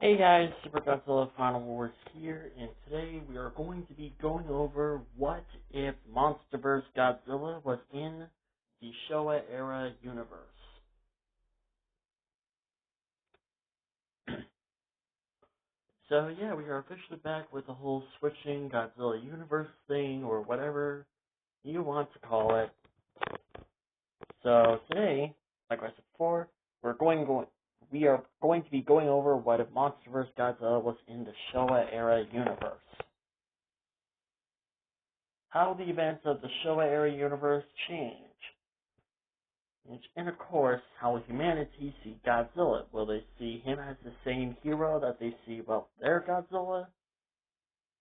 Hey guys, Super Godzilla Final Wars here, and today we are going to be going over what if MonsterVerse Godzilla was in the Showa era universe. So yeah, we are officially back with the whole switching Godzilla universe thing, or whatever you want to call it. So today, like I said before, we are going to be going over what if MonsterVerse Godzilla was in the Showa era universe. How the events of the Showa era universe change. And of course, how will humanity see Godzilla? Will they see him as the same hero that they see about their Godzilla?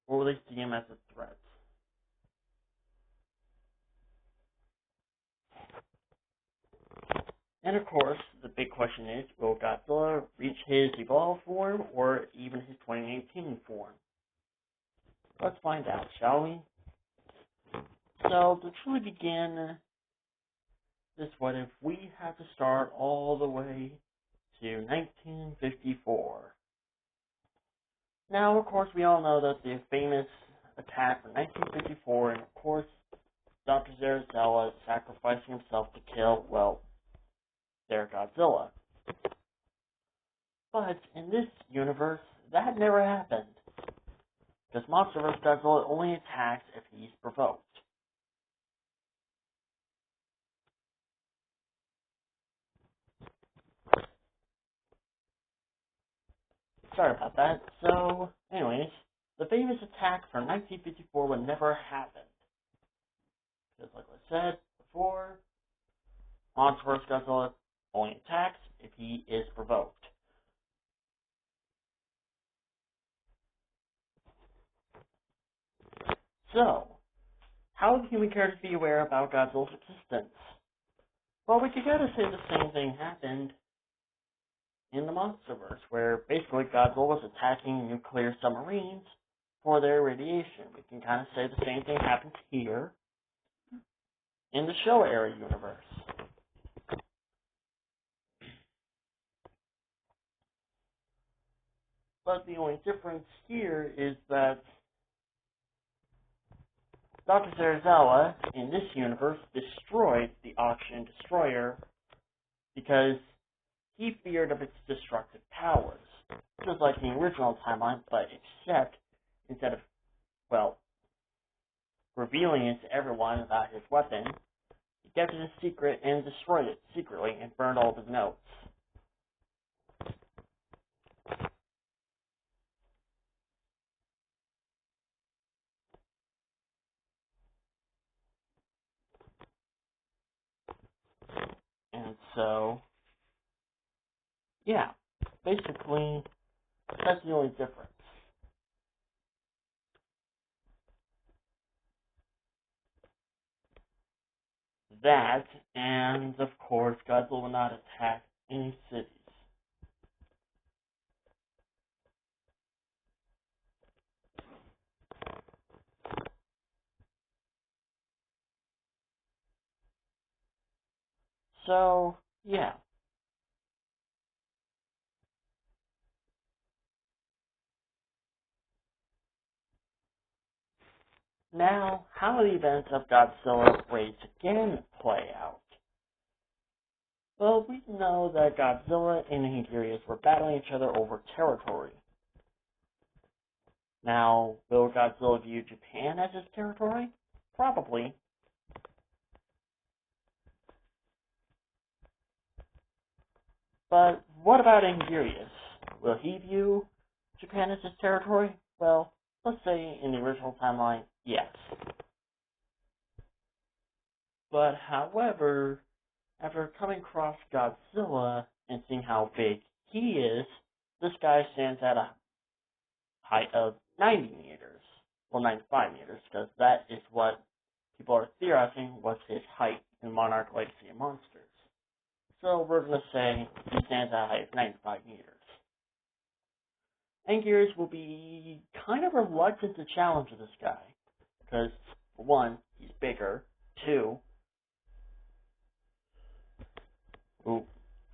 Or will they see him as a threat? And of course, the big question is, will Godzilla reach his evolved form or even his 2018 form? Let's find out, shall we? So, to truly begin this what if, we have to start all the way to 1954. Now, of course, we all know that the famous attack from 1954, and of course, Dr. Zarazella sacrificing himself to kill, well, their Godzilla. But in this universe, that never happened, because MonsterVerse Godzilla only attacks if he's provoked. Sorry about that. So, anyways, the famous attack from 1954 would never happen. Because, like I said before, MonsterVerse Godzilla only attacks if he is provoked. So, how do human characters be aware about Godzilla's existence? Well, we could gotta say the same thing happened in the MonsterVerse, where basically Godzilla was attacking nuclear submarines for their radiation. We can kind of say the same thing happened here in the Showa era universe. But the only difference here is that Dr. Zarazella, in this universe, destroyed the Auction Destroyer because he feared of its destructive powers, just like the original timeline, but except instead of, well, revealing it to everyone about his weapon, he kept it a secret and destroyed it secretly and burned all of his notes. And so, yeah, basically, that's the only difference. That, and of course, Godzilla will not attack any cities. So, yeah. Now, how the events of Godzilla Rage Again play out? Well, we know that Godzilla and Hingirius were battling each other over territory. Now, will Godzilla view Japan as his territory? Probably. But what about Hingirius? Will he view Japan as his territory? Well, let's say in the original timeline, yes. But however, after coming across Godzilla and seeing how big he is, this guy stands at a height of 90 meters. Well, 95 meters, because that is what people are theorizing was his height in Monarch Legacy of Monsters. So we're going to say he stands at a height of 95 meters. Angiers will be kind of reluctant to challenge this guy, because, for one, he's bigger. Two,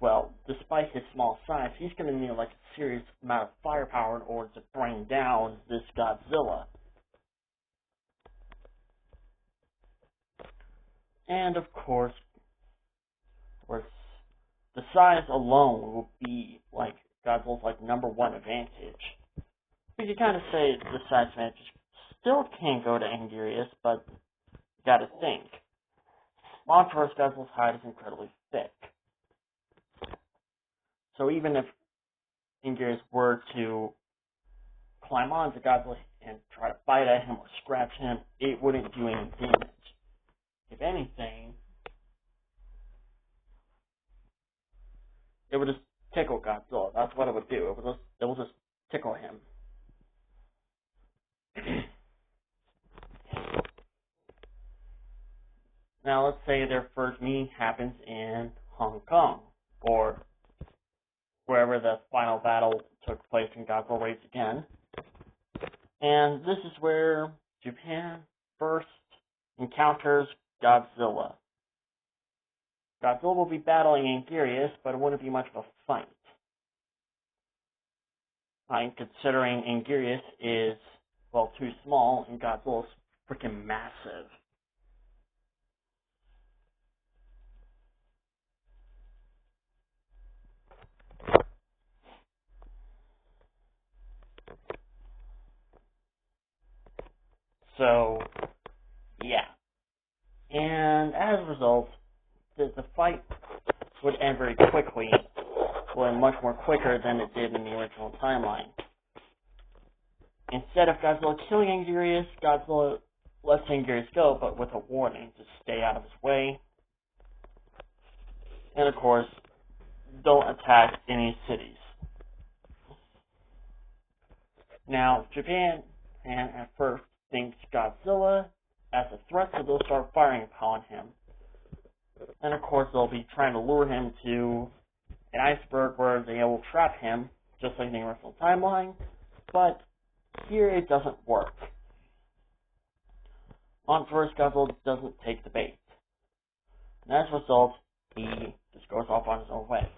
well, despite his small size, he's going to need like a serious amount of firepower in order to bring down this Godzilla. And of course, the size alone will be like Godzilla's like #1 advantage. You can kind of say the size advantage still can't go to Angirius, but you gotta think. Monsterverse Godzilla's hide is incredibly thick. So even if Angirius were to climb onto Godzilla and try to bite at him or scratch him, it wouldn't do any damage. If anything, it would just tickle Godzilla. That's what it would do. It will just tickle him. Now, let's say their first meeting happens in Hong Kong, or wherever the final battle took place in Godzilla Raids Again. And this is where Japan first encounters Godzilla. Godzilla will be battling Angirius, but it wouldn't be much of a fight. Considering Angirius is, well, too small, and Godzilla's freaking massive. So, yeah. And as a result, the fight would end very quickly, well, much more quicker than it did in the original timeline. Instead of Godzilla killing Angirius, Godzilla lets Angirius go, but with a warning to stay out of his way. And of course, don't attack any cities. Now, Japan at first thinks Godzilla as a threat, so they'll start firing upon him. And of course, they'll be trying to lure him to an iceberg where they will trap him, just like in the original timeline. But here it doesn't work. Monsterverse Godzilla doesn't take the bait. And as a result, he just goes off on his own way.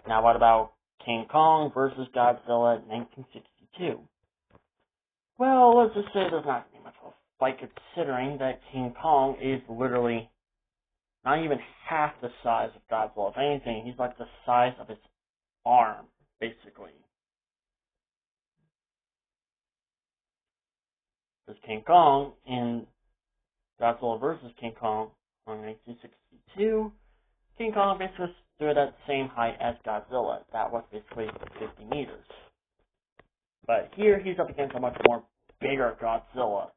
Now what about King Kong versus Godzilla in 1962? Well, let's just say there's not going to be much of a fight, considering that King Kong is literally not even half the size of Godzilla. If anything, he's like the size of his arm, basically. Because King Kong in Godzilla vs. King Kong in 1962, King Kong basically stood at the same height as Godzilla. That was basically 50 meters. But here he's up against a much more bigger Godzilla.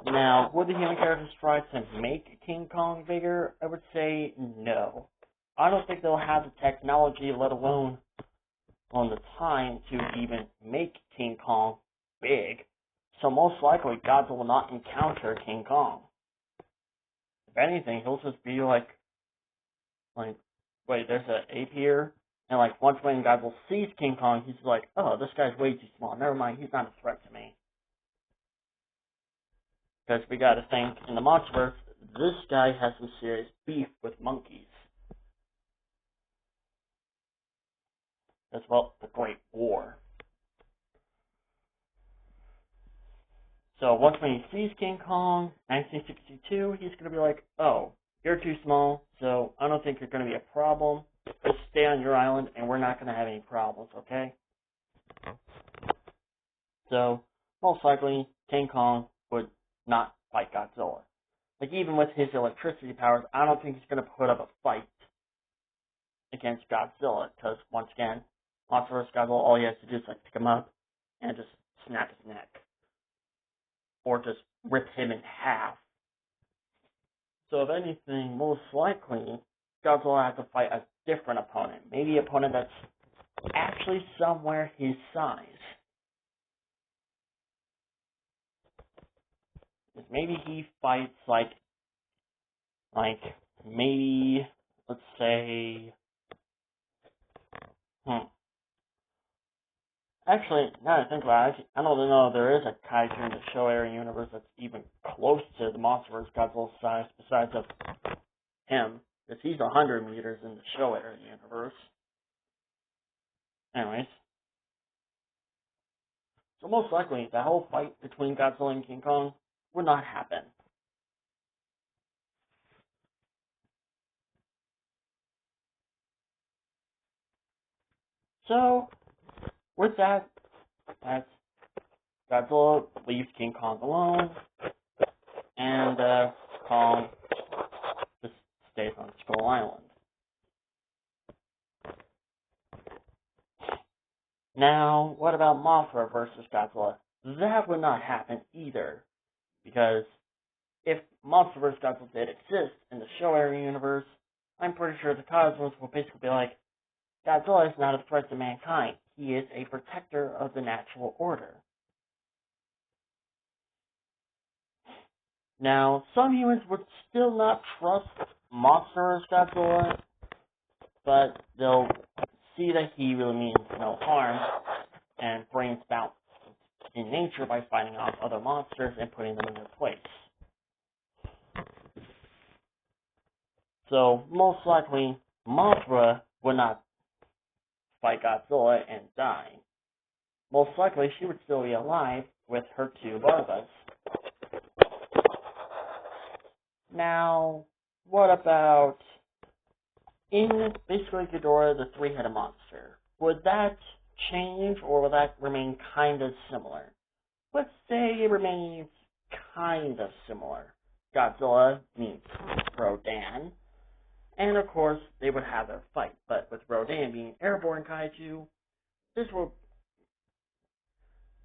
Now, would the human characters try to make King Kong bigger? I would say no. I don't think they'll have the technology, let alone on the time, to even make King Kong big. So most likely, Godzilla will not encounter King Kong. If anything, he'll just be like, wait, there's an ape here? And like, once when Godzilla sees King Kong, he's like, oh, this guy's way too small. Never mind, he's not a threat to me. Because we gotta think, in the Monsterverse, this guy has some serious beef with monkeys. As well, the Great War. So once when he sees King Kong, 1962, he's gonna be like, oh, you're too small, so I don't think you're gonna be a problem. Just stay on your island, and we're not gonna have any problems, okay? So, most likely, King Kong would not fight Godzilla. Like, even with his electricity powers, I don't think he's going to put up a fight against Godzilla, because, once again, Monsterverse Godzilla, all he has to do is, like, pick him up and just snap his neck. Or just rip him in half. So, if anything, most likely, Godzilla has to fight a different opponent. Maybe an opponent that's actually somewhere his size. Maybe he fights, like, maybe, let's say, Actually, now that I think about it, I don't know if there is a kaiju in the Showa universe that's even close to the Monsterverse Godzilla's size besides of him, because he's 100 meters in the Showa universe. Anyways, so most likely, the whole fight between Godzilla and King Kong would not happen. So, with that, Godzilla leaves King Kong alone, and Kong just stays on Skull Island. Now, what about Mothra versus Godzilla? That would not happen either, because if Mothra vs. Godzilla did exist in the Showa universe, I'm pretty sure the Cosmos will basically be like, Godzilla is not a threat to mankind. He is a protector of the natural order. Now, some humans would still not trust Mothra vs. Godzilla, but they'll see that he really means no harm and brings about in nature by fighting off other monsters and putting them in their place. So, most likely, Mothra would not fight Godzilla and die. Most likely, she would still be alive with her two larvas. Now, what about in basically Ghidorah, the three-headed monster? Would that change, or would that remain kind of similar? Let's say it remains kind of similar. Godzilla meets Rodan, and of course, they would have their fight. But with Rodan being airborne kaiju, this will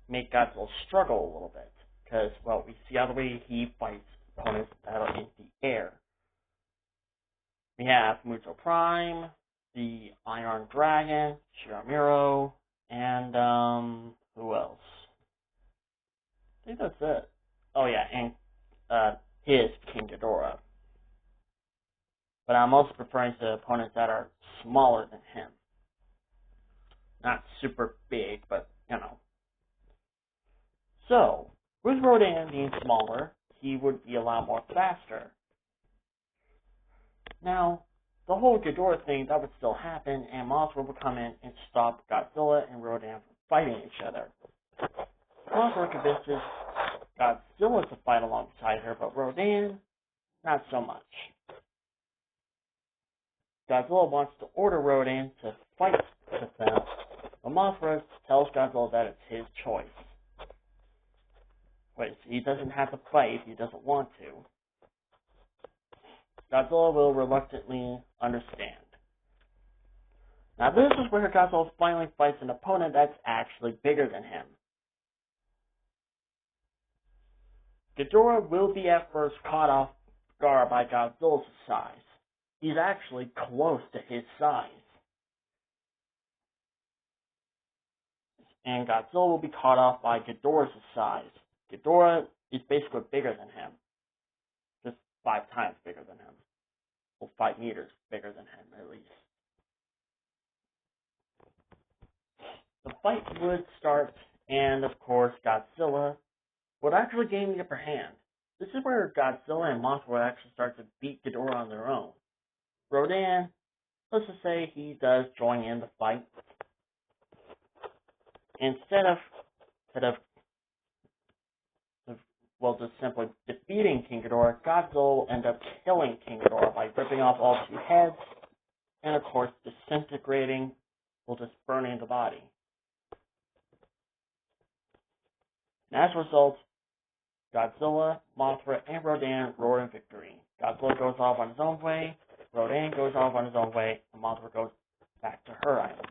make Godzilla struggle a little bit. Because, well, we see how the way he fights opponents that are in the air. We have Muto Prime, the Iron Dragon, Shiramiro, and, who else? I think that's it. Oh yeah, and, his King Ghidorah. But I'm also referring to opponents that are smaller than him. Not super big, but, you know. So, with Rodan being smaller, he would be a lot more faster. Now, the whole Ghidorah thing, that would still happen, and Mothra would come in and stop Godzilla and Rodan from fighting each other. Mothra convinces Godzilla to fight alongside her, but Rodan, not so much. Godzilla wants to order Rodan to fight with them, but Mothra tells Godzilla that it's his choice. Wait, he doesn't have to fight if he doesn't want to. Godzilla will reluctantly understand. Now this is where Godzilla finally fights an opponent that's actually bigger than him. Ghidorah will be at first caught off guard by Godzilla's size. He's actually close to his size. And Godzilla will be caught off by Ghidorah's size. Ghidorah is basically bigger than him. Just 5 times bigger than him. Well, 5 meters bigger than him, at least. The fight would start, and of course, Godzilla would actually gain the upper hand. This is where Godzilla and Mothra would actually start to beat Ghidorah on their own. Rodan, let's just say he does join in the fight. Instead of just simply defeating King Ghidorah, Godzilla will end up killing King Ghidorah by ripping off all 2 heads, and of course disintegrating, will just burning the body. And as a result, Godzilla, Mothra, and Rodan roar in victory. Godzilla goes off on his own way, Rodan goes off on his own way, and Mothra goes back to her island.